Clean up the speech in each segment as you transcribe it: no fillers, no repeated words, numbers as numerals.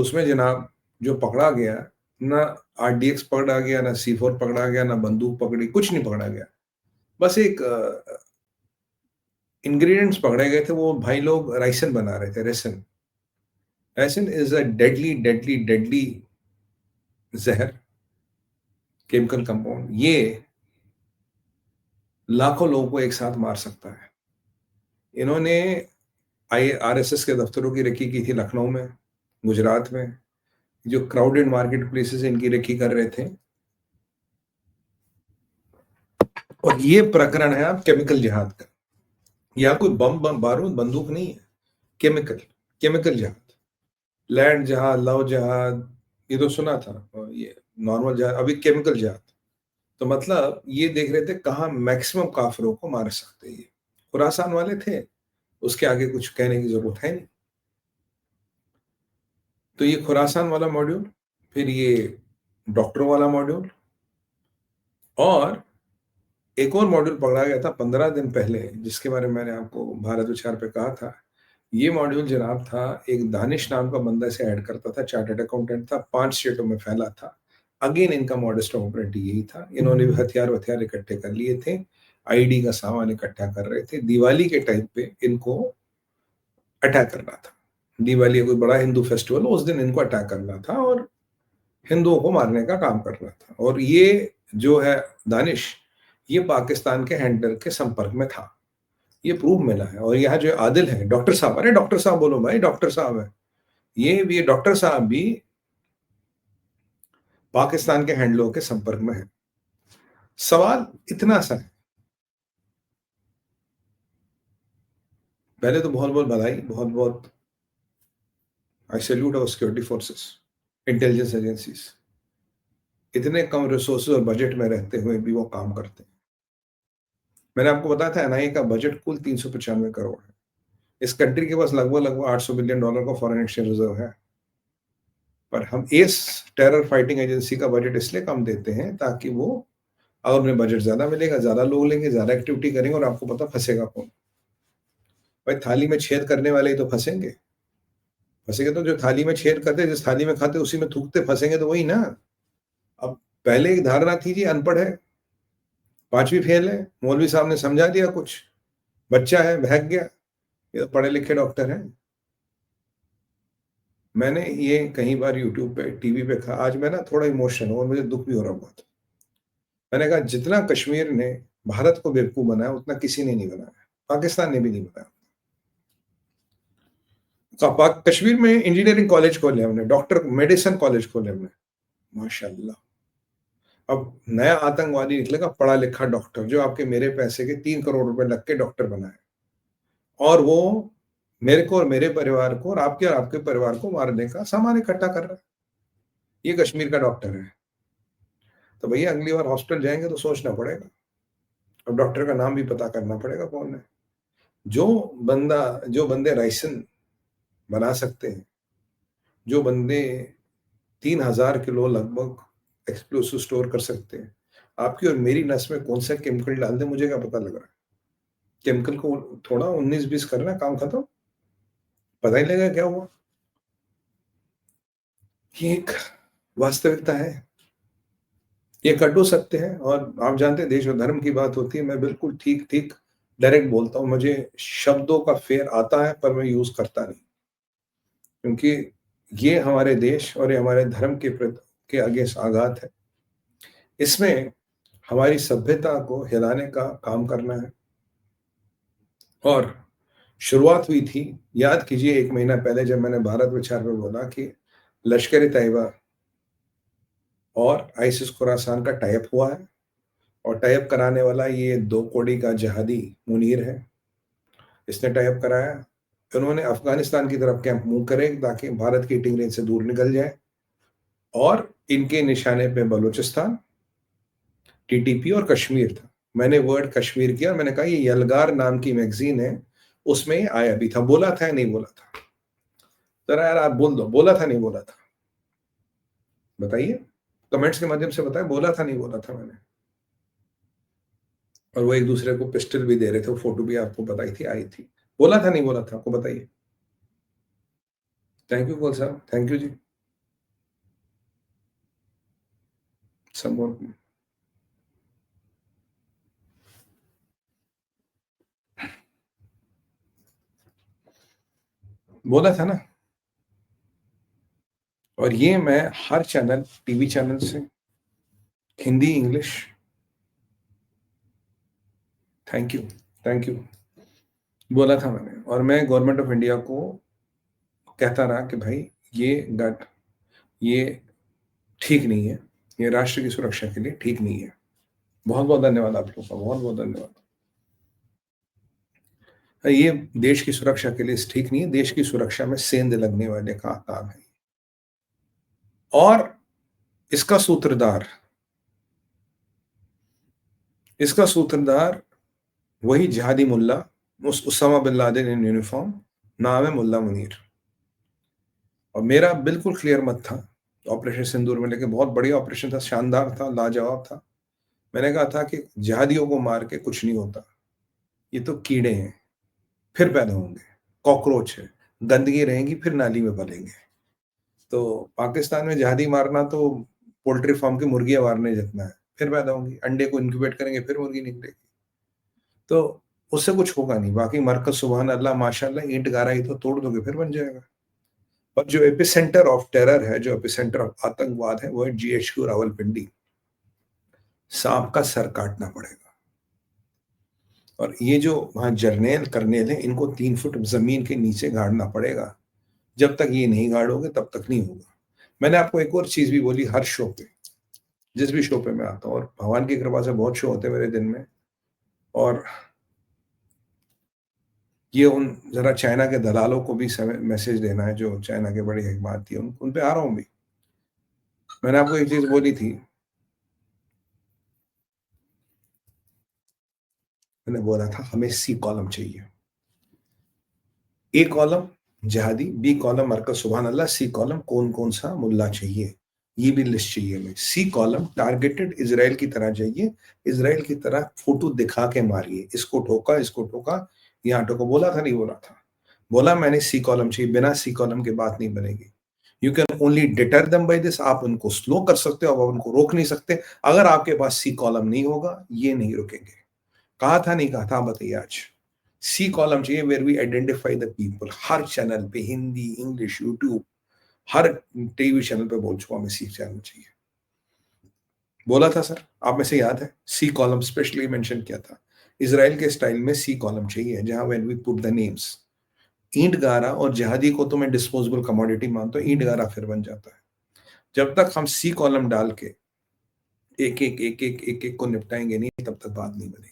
उसमें जनाब जो पकड़ा गया, ना आरडीएक्स पकड़ा गया, ना C4 पकड़ा गया, ना बंदूक पकड़ी, कुछ नहीं पकड़ा गया। बस एक इंग्रीडिएंट्स पकड़े गए थे, वो भाई लोग राइसिन बना रहे थे, ricin. Ricin is a deadly, deadly, deadly ज़हर, केमिकल कंपाउंड। ये लाखों लोगों को एक साथ मार सकता है। इन्होंने आरएसएस के दफ्तरों की रेकी की थी लखनऊ में, गुजरात में, जो क्राउडेड मार्केट प्लेसेस इनकी रेकी कर रहे थे। और ये प्रकरण है अब केमिकल जिहाद का। यहाँ कोई बम बारूद बंदूक नहीं है, केमिकल, केमिकल जिहाद। लैंड जहाज, लव जहाज, ये तो सुना था, और ये नॉर्मल जहाज, अभी केमिकल जिहाद। तो मतलब ये देख रहे थे कहाँ मैक्सिमम काफिरों को मार सकते हैं। ये खुरासान वाले थे, उसके आगे कुछ कहने की जरूरत है नहीं। तो ये खुरासान वाला मॉड्यूल, फिर ये डॉक्टरों वाला मॉड्यूल, और एक और मॉड्यूल पकड़ा गया था 15 दिन पहले, जिसके बारे में मैंने आपको भारत विचार पे कहा था। ये मॉड्यूल जनाब था, एक दानिश नाम का बंदा इसे ऐड करता था, चार्टर्ड अकाउंटेंट था, 5 स्टेटों में फैला था। अगेन इनका मॉडस ऑपरेंडी यही था, इन्होंने भी हथियार वथियार इकट्ठे कर लिए थे, आईडी का सामान इकट्ठा कर रहे थे, दिवाली के टाइम पे इनको अटैक करना था। दिवाली कोई बड़ा हिंदू फेस्टिवल, उस दिन इनको अटैक करना था और हिंदुओं को मारने का काम करना था। और ये जो है दानिश, ये पाकिस्तान के हैंडलर के संपर्क में था, ये प्रूफ मिला है। और यहाँ जो आदिल है, डॉक्टर साहब, अरे डॉक्टर साहब बोलो भाई, डॉक्टर साहब है, ये डॉक्टर साहब भी पाकिस्तान के हैंडलरों के संपर्क में है। सवाल इतना सा है, पहले तो बहुत बहुत बधाई, बहुत बहुत I salute our security forces, intelligence agencies, इतने कम रिसोर्सेज और बजट में रहते हुए भी वो काम करते हैं। मैंने आपको बताया था एनआईए का बजट कुल 395 करोड़ है। इस कंट्री के पास लगभग लगभग $800 बिलियन का फॉरेन एक्सचेंज रिजर्व है। पर हम इस टेरर फाइटिंग एजेंसी का बजट इसलिए कम देते हैं ताकि वो, अगर उन्हें बजट ज्यादा मिलेगा, ज्यादा लोग लेंगे, ज्यादा एक्टिविटी करेंगे, और आपको पता फंसेगा कौन? भाई थाली में छेद करने वाले ही तो फंसेंगे। फंसेंगे तो जो थाली में छेद करते, जिस थाली में खाते उसी में थूकते, फंसेंगे तो वही ना। अब पहले एक धारणा थी जी अनपढ़ है, 5वीं फेल है, मौलवी साहब ने समझा दिया कुछ, बच्चा है बहक गया, ये तो पढ़े लिखे डॉक्टर हैं। मैंने ये कई बार यूट्यूब पे, टीवी पे कहा, आज मैं ना थोड़ा इमोशन हूं और मुझे दुख भी हो रहा बहुत। मैंने कहा जितना कश्मीर ने भारत को बेवकूफ बनाया, उतना किसी ने नहीं बनाया, पाकिस्तान ने भी नहीं बनाया। तो कश्मीर में इंजीनियरिंग कॉलेज खोले हमने, डॉक्टर मेडिसिन कॉलेज खोले हमने, माशाल्लाह। अब नया आतंकवादी निकलेगा, पढ़ा लिखा डॉक्टर, जो आपके मेरे पैसे के 3 करोड़ रुपए लग के डॉक्टर बनाए, और वो मेरे को और मेरे परिवार को और आपके परिवार को मारने का सामान इकट्ठा कर रहा है। ये कश्मीर का डॉक्टर है। तो भैया अगली बार हॉस्पिटल जाएंगे तो सोचना पड़ेगा, अब डॉक्टर का नाम भी पता करना पड़ेगा कौन है। जो जो बंदे राइसिन बना सकते हैं, जो बंदे 3,000 किलो लगभग एक्सप्लोसिव स्टोर कर सकते हैं, आपकी और मेरी नस में कौन सा केमिकल डाल दे, मुझे क्या पता लग रहा है? केमिकल को थोड़ा 19-20 करना, काम खत्म, पता ही लगेगा क्या हुआ। ये एक वास्तविकता है, ये कटु सत्य है। और आप जानते हैं देश और धर्म की बात होती है, मैं बिल्कुल ठीक ठीक डायरेक्ट बोलता हूँ, मुझे शब्दों का फेर आता है पर मैं यूज करता नहीं, क्योंकि ये हमारे देश और ये हमारे धर्म के आगे आघात है। इसमें हमारी सभ्यता को हिलाने का काम करना है। और शुरुआत हुई थी, याद कीजिए 1 महीना पहले जब मैंने भारत विचार में बोला कि लश्कर ए तैयबा और आईसिस खुरासान का टाइप हुआ है, और टाइप कराने वाला ये 2 कोड़ी का जहादी मुनीर है, इसने टाइप कराया। उन्होंने अफगानिस्तान की तरफ कैंप मूव करे ताकि भारत की हिटिंग रेंज से दूर निकल जाए, और इनके निशाने पे बलूचिस्तान, टीटीपी और कश्मीर था। मैंने वर्ड कश्मीर किया, मैंने कहा ये यलगार नाम की मैगजीन है, उसमें आया भी था। बोला था या नहीं बोला था? जरा यार आप बोल दो, बोला था नहीं बोला था, बताइए, कमेंट्स के माध्यम से बताएं, बोला था नहीं बोला था मैंने। और वो एक दूसरे को पिस्टल भी दे रहे थे, वो फोटो भी आपको बताई थी, आई थी। बोला था नहीं बोला था, आपको बताइए। थैंक यू कौल साहब, थैंक यू जी। समोर बोला था ना। और ये मैं हर चैनल, टीवी चैनल से, Hindi, English, thank you, thank you, बोला था मैंने। और मैं गवर्नमेंट ऑफ इंडिया को कहता रहा कि भाई ये गट ये ठीक नहीं है, ये राष्ट्र की सुरक्षा के लिए ठीक नहीं है। बहुत बहुत धन्यवाद आप लोगों का, बहुत बहुत धन्यवाद। ये देश की सुरक्षा के लिए ठीक नहीं है, देश की सुरक्षा में सेंध लगने वाले का काम है। और इसका सूत्रधार इसका सूत्रधार वही जिहादी मुल्ला, उस Osama bin Laden in uniform, नाम है मुल्ला मुनीर। और मेरा बिल्कुल क्लियर मत था ऑपरेशन सिंदूर में, लेकिन बहुत बढ़िया ऑपरेशन था, शानदार था, लाजवाब था। मैंने कहा था कि जिहादियों को मार के कुछ नहीं होता, ये तो कीड़े हैं, फिर पैदा होंगे, कॉकरोच है, गंदगी रहेगी फिर नाली में पलेंगे। तो पाकिस्तान में जिहादी मारना तो पोल्ट्री फार्म की मुर्गियां मारने जितना है, फिर पैदा होंगी, अंडे को इंक्यूबेट करेंगे फिर मुर्गी निकलेगी। तो उससे कुछ होगा नहीं। बाकी मरकज सुबहान अल्लाह माशाल्लाह, ईंट गारा ही तो तोड़ दोगे फिर बन जाएगा। और जो एपिसेंटर ऑफ टेरर है, जो एपिसेंटर ऑफ आतंकवाद है, वो है जीएचक्यू रावलपिंडी। सांप का सर काटना पड़ेगा। और ये जो वहां जर्नेल कर्नेल है, इनको 3 फुट जमीन के नीचे गाड़ना पड़ेगा। जब तक ये नहीं गाड़ोगे तब तक नहीं होगा। मैंने आपको एक और चीज भी बोली हर शो पे, जिस भी शो पे मैं आता हूँ, और भगवान की कृपा से बहुत शो होते हैं मेरे दिन में। और ये उन जरा चाइना के दलालों को भी मैसेज देना है, जो चाइना के बड़ी हिकमत थी, उन पे आ रहा हूँ भी। मैंने आपको एक चीज बोली थी, मैंने बोला था हमें सी कॉलम चाहिए। ए कॉलम जिहादी, बी कॉलम मरकज सुबहान अल्लाह, सी कॉलम कौन कौन सा मुल्ला चाहिए, ये भी लिस्ट चाहिए हमें। सी कॉलम टारगेटेड इजराइल की तरह चाहिए, इजराइल की तरह फोटो दिखा के मारिए, इसको ठोका, इसको ठोका, यहाँ ठोका। बोला था नहीं बोला था? बोला मैंने सी कॉलम चाहिए, बिना सी कॉलम के बात नहीं बनेगी। यू कैन ओनली डिटर दम बाय दिस, आप उनको स्लो कर सकते हो, आप उनको रोक नहीं सकते। अगर आपके पास सी कॉलम नहीं होगा, ये नहीं रुकेंगे। कहा था नहीं कहा था, बताइए आज। सी कॉलम चाहिए, where we identify the people. हर चैनल पे, हिंदी, इंग्लिश, यूट्यूब, हर टीवी चैनल पे बोल चुका, हमें सी चैनल चाहिए। बोला था सर, आप में से याद है? सी कॉलम स्पेशली मेंशन किया था। इसराइल के स्टाइल में सी कॉलम चाहिए, जहां when we put the names. ईंट गारा और जिहादी को तो मैं डिस्पोजेबल कमोडिटी मानता हूँ, ईंट गारा फिर बन जाता है। जब तक हम सी कॉलम डाल के एक एक को निपटाएंगे नहीं, तब तक बात नहीं बनेगी।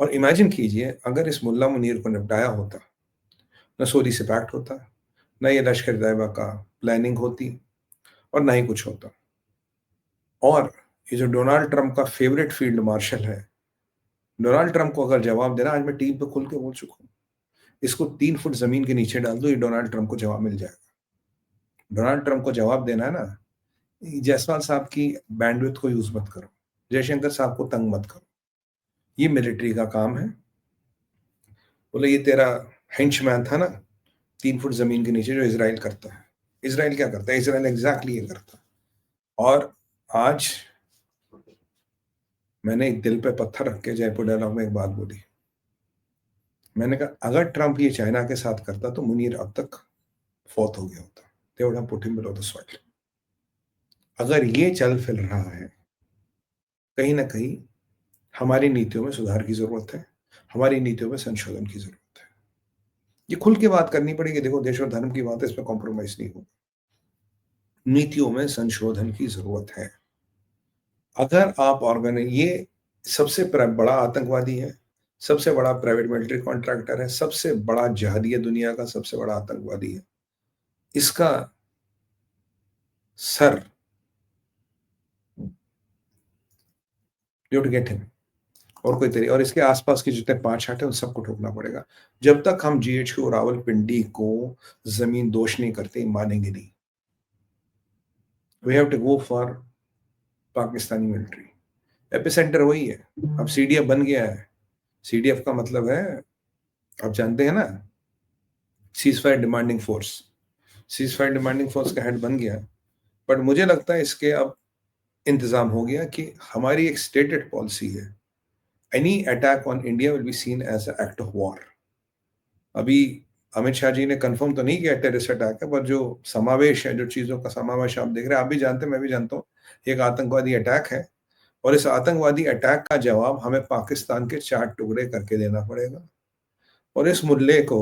और इमेजिन कीजिए, अगर इस मुल्ला मुनीर को निपटाया होता, न सोरी से पैक्ट होता, न ये लश्कर तैयबा का प्लानिंग होती, और ना ही कुछ होता। और ये जो डोनाल्ड ट्रंप का फेवरेट फील्ड मार्शल है, डोनाल्ड ट्रंप को अगर जवाब देना, आज मैं टीवी पे खुल के बोल चुका हूँ, इसको 3 फुट जमीन के नीचे डाल दो, ये डोनाल्ड ट्रंप को जवाब मिल जाएगा। डोनाल्ड ट्रंप को जवाब देना है ना, जायसवाल साहब की बैंडविड्थ को यूज मत करो, जयशंकर साहब को तंग मत करो, ये मिलिट्री का काम है। बोले ये तेरा हेंचमैन था ना, 3 फुट जमीन के नीचे, जो इसराइल करता है। इसराइल क्या करता है? इसराइल एग्जैक्टली ये करता है। और आज मैंने एक दिल पे पत्थर रख के जयपुर डायलॉग में एक बात बोली। मैंने कहा अगर ट्रंप ये चाइना के साथ करता तो मुनीर अब तक फौत हो गया होता। They would have put him below the soil. अगर ये चल फिर रहा है, कहीं ना कहीं हमारी नीतियों में सुधार की जरूरत है, हमारी नीतियों में संशोधन की जरूरत है। ये खुल के बात करनी पड़ेगी। देखो, देश और धर्म की बात है, इसमें कॉम्प्रोमाइज नहीं होगा। नीतियों में संशोधन की जरूरत है। अगर आप ये सबसे बड़ा आतंकवादी है, सबसे बड़ा प्राइवेट मिलिट्री कॉन्ट्रैक्टर है, सबसे बड़ा जिहादी है, दुनिया का सबसे बड़ा आतंकवादी है। इसका sir, you to get him. और कोई तरीका, और इसके आसपास के जितने 5 छठ है उन सबको ठोकना पड़ेगा। जब तक हम जीएचक्यू रावलपिंडी को जमीन दोष नहीं करते, मानेंगे नहीं। We have to go for Pakistani military. Epicentre वही है। अब सीडीएफ बन गया है। सीडीएफ का मतलब है, आप जानते हैं ना, cease fire demanding force. Cease fire demanding force का हेड बन गया। बट मुझे लगता है इसके अब इंतज़ाम हो गया कि हमारी एक स्टेटेड पॉलिसी है, any attack on India will be seen as a act of war. अभी अमित शाह जी ने कंफर्म तो नहीं किया टेररिस्ट अटैक है, पर जो समावेश है, जो चीज़ों का समावेश आप देख रहे हैं, आप भी जानते हैं, मैं भी जानता हूँ, एक आतंकवादी अटैक है और इस आतंकवादी अटैक का जवाब हमें पाकिस्तान के 4 टुकड़े करके देना पड़ेगा और इस मुल्ले को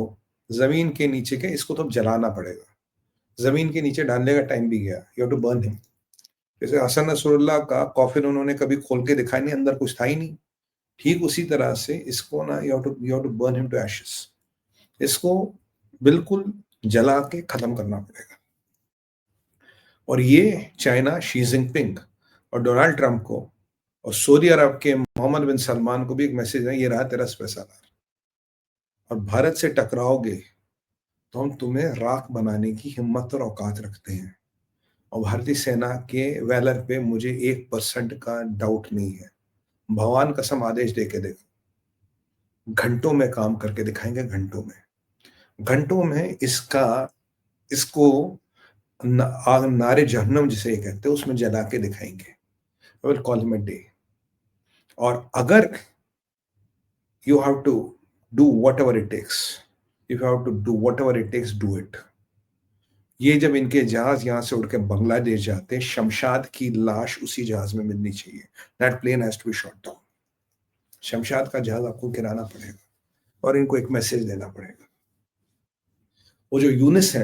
ज़मीन के नीचे के इसको तो जलाना पड़ेगा। ज़मीन के नीचे डालने का टाइम भी गया, you have to burn him. जैसे हसन नसरुल्लाह का कॉफ़िन उन्होंने कभी खोल के दिखाया नहीं, अंदर कुछ था ही नहीं। ठीक उसी तरह से इसको ना you have to burn him to ashes. इसको बिल्कुल जला के खत्म करना पड़ेगा। और ये चाइना शी जिनपिंग और डोनाल्ड ट्रंप को और सऊदी अरब के मोहम्मद बिन सलमान को भी एक मैसेज है, ये रहा तेरा स्पेशल और भारत से टकराओगे तो हम तुम्हें राख बनाने की हिम्मत और औकात रखते हैं। और भारतीय सेना के वैलर पे मुझे 1% का डाउट नहीं है। भगवान कसम आदेश दे के देखो, घंटों में काम करके दिखाएंगे, घंटों में। घंटों में इसको नारे जहन्नम जिसे कहते हैं उसमें जला के दिखाएंगे। Will call him a day. और अगर you have to do whatever it takes, if you have to do whatever it takes, do it. ये जब इनके जहाज यहां से उड़ के बांग्लादेश जाते हैं, शमशाद की लाश उसी जहाज में मिलनी चाहिए। That plane has to be shot down. Shamshad का जहाज आपको गिराना पड़ेगा और इनको एक मैसेज देना पड़ेगा। वो जो यूनिस है